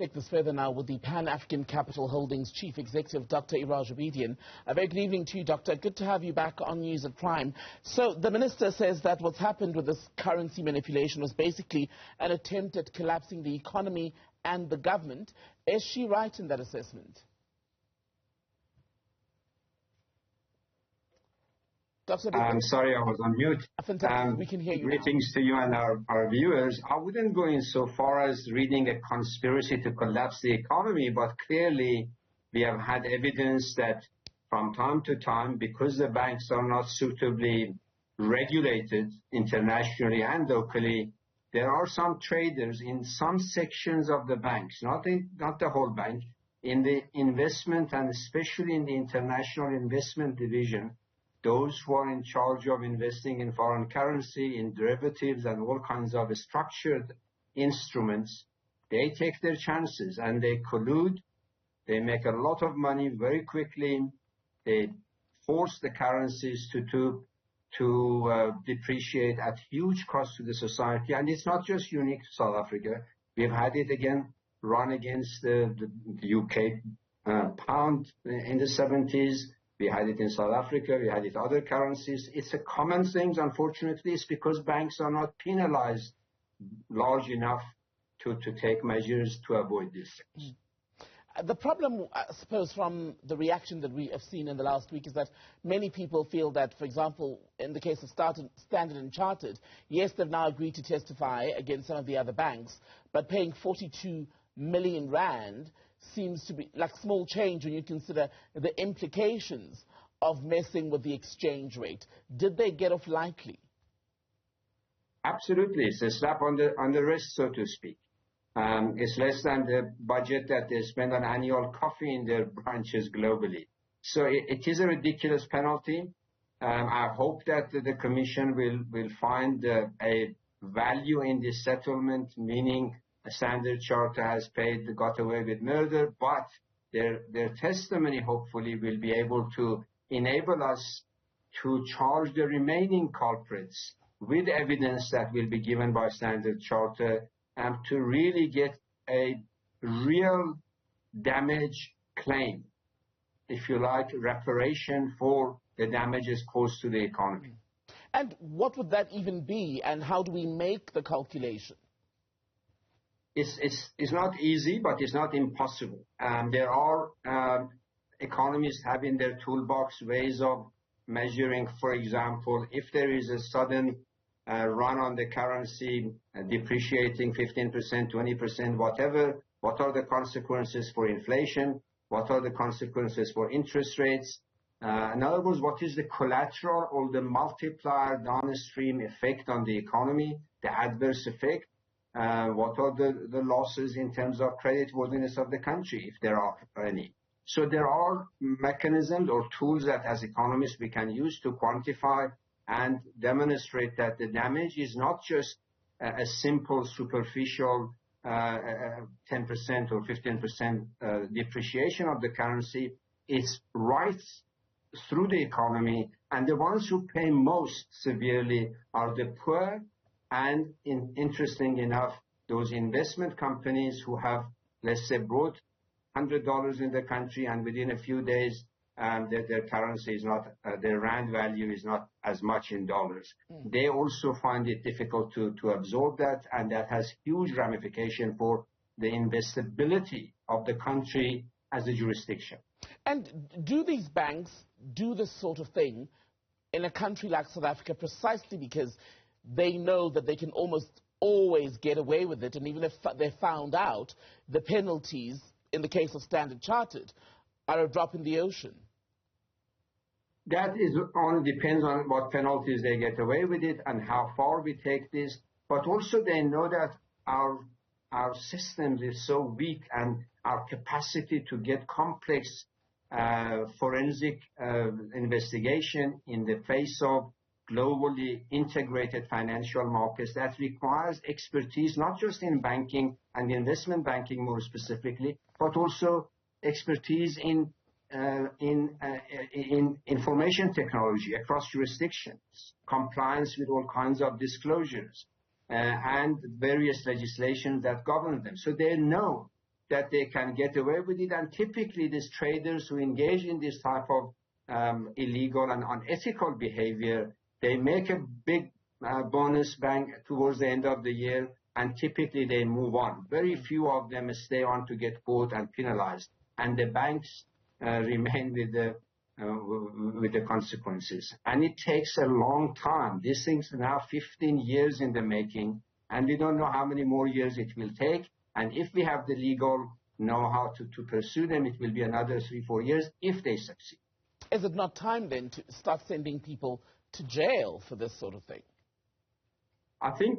Take this further now with the Pan-African Capital Holdings Chief Executive, Dr. Iraj Abedian. A very good evening to you, Doctor. Good to have you back on News at Prime. So the Minister says that what's happened with this currency manipulation was basically an attempt at collapsing the economy and the government. Is she right in that assessment? I'm sorry, I was on mute. Fantastic. We can hear you Greetings to you and our viewers. I wouldn't go in so far as reading a conspiracy to collapse the economy, but clearly we have had evidence that from time to time, because the banks are not suitably regulated internationally and locally, there are some traders in some sections of the banks, not the whole bank, in the investment and especially in the international investment division. Those who are in charge of investing in foreign currency, in derivatives and all kinds of structured instruments, they take their chances and they collude. They make a lot of money very quickly. They force the currencies to depreciate at huge cost to the society. And it's not just unique to South Africa. We've had it again run against the UK pound in the 70s. We had it in South Africa, we had it in other currencies. It's a common thing, unfortunately. It's because banks are not penalized large enough to take measures to avoid these things. The problem, I suppose, from the reaction that we have seen in the last week is that many people feel that, for example, in the case of Standard and Chartered, yes, they've now agreed to testify against some of the other banks, but paying 42 million rand seems to be like small change when you consider the implications of messing with the exchange rate. Did they get off lightly? Absolutely. It's a slap on the wrist, so to speak. It's less than the budget that they spend on annual coffee in their branches globally. So it is a ridiculous penalty. I hope that the Commission will find a value in this settlement, meaning a Standard Charter has got away with murder, but their testimony hopefully will be able to enable us to charge the remaining culprits with evidence that will be given by Standard Charter and to really get a real damage claim, if you like, reparation for the damages caused to the economy. And what would that even be, and how do we make the calculation? It's not easy, but it's not impossible. There are economists have in their toolbox ways of measuring, for example, if there is a sudden run on the currency, depreciating 15%, 20%, whatever, what are the consequences for inflation? What are the consequences for interest rates? In other words, what is the collateral or the multiplier downstream effect on the economy, the adverse effect? What are the losses in terms of creditworthiness of the country, if there are any? So there are mechanisms or tools that as economists we can use to quantify and demonstrate that the damage is not just a simple superficial 10% or 15% depreciation of the currency. It's right through the economy, and the ones who pay most severely are the poor. And interesting enough, those investment companies who have, let's say, brought $100 in the country and within a few days their currency is not, their rand value is not as much in dollars. They also find it difficult to absorb that, and that has huge ramification for the investability of the country as a jurisdiction. And do these banks do this sort of thing in a country like South Africa precisely because they know that they can almost always get away with it, and even if they're found out, the penalties, in the case of Standard Chartered, are a drop in the ocean? That only depends on what penalties they get away with it and how far we take this. But also they know that our systems is so weak, and our capacity to get complex forensic investigation in the face of globally integrated financial markets that requires expertise, not just in banking and investment banking more specifically, but also expertise in information technology across jurisdictions, compliance with all kinds of disclosures, and various legislations that govern them. So they know that they can get away with it. And typically these traders who engage in this type of illegal and unethical behavior, they make a big bonus bank towards the end of the year, and typically they move on. Very few of them stay on to get caught and penalized, and the banks remain with the consequences. And it takes a long time. These things are now 15 years in the making, and we don't know how many more years it will take. And if we have the legal know-how to pursue them, it will be another 3-4 years if they succeed. Is it not time then to start sending people to jail for this sort of thing? I think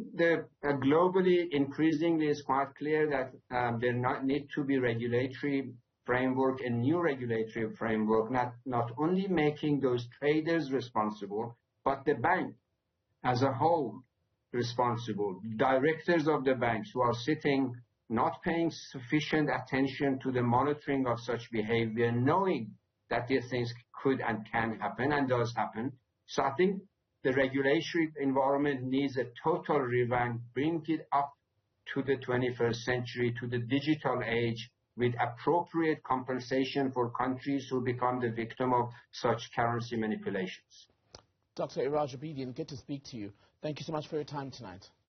globally, increasingly, it's quite clear that there need to be regulatory framework, a new regulatory framework, not only making those traders responsible, but the bank as a whole responsible. Directors of the banks who are sitting, not paying sufficient attention to the monitoring of such behavior, knowing that these things could and can happen and does happen. So I think the regulatory environment needs a total revamp, bring it up to the 21st century, to the digital age, with appropriate compensation for countries who become the victim of such currency manipulations. Dr. Iraj Abedian, good to speak to you. Thank you so much for your time tonight.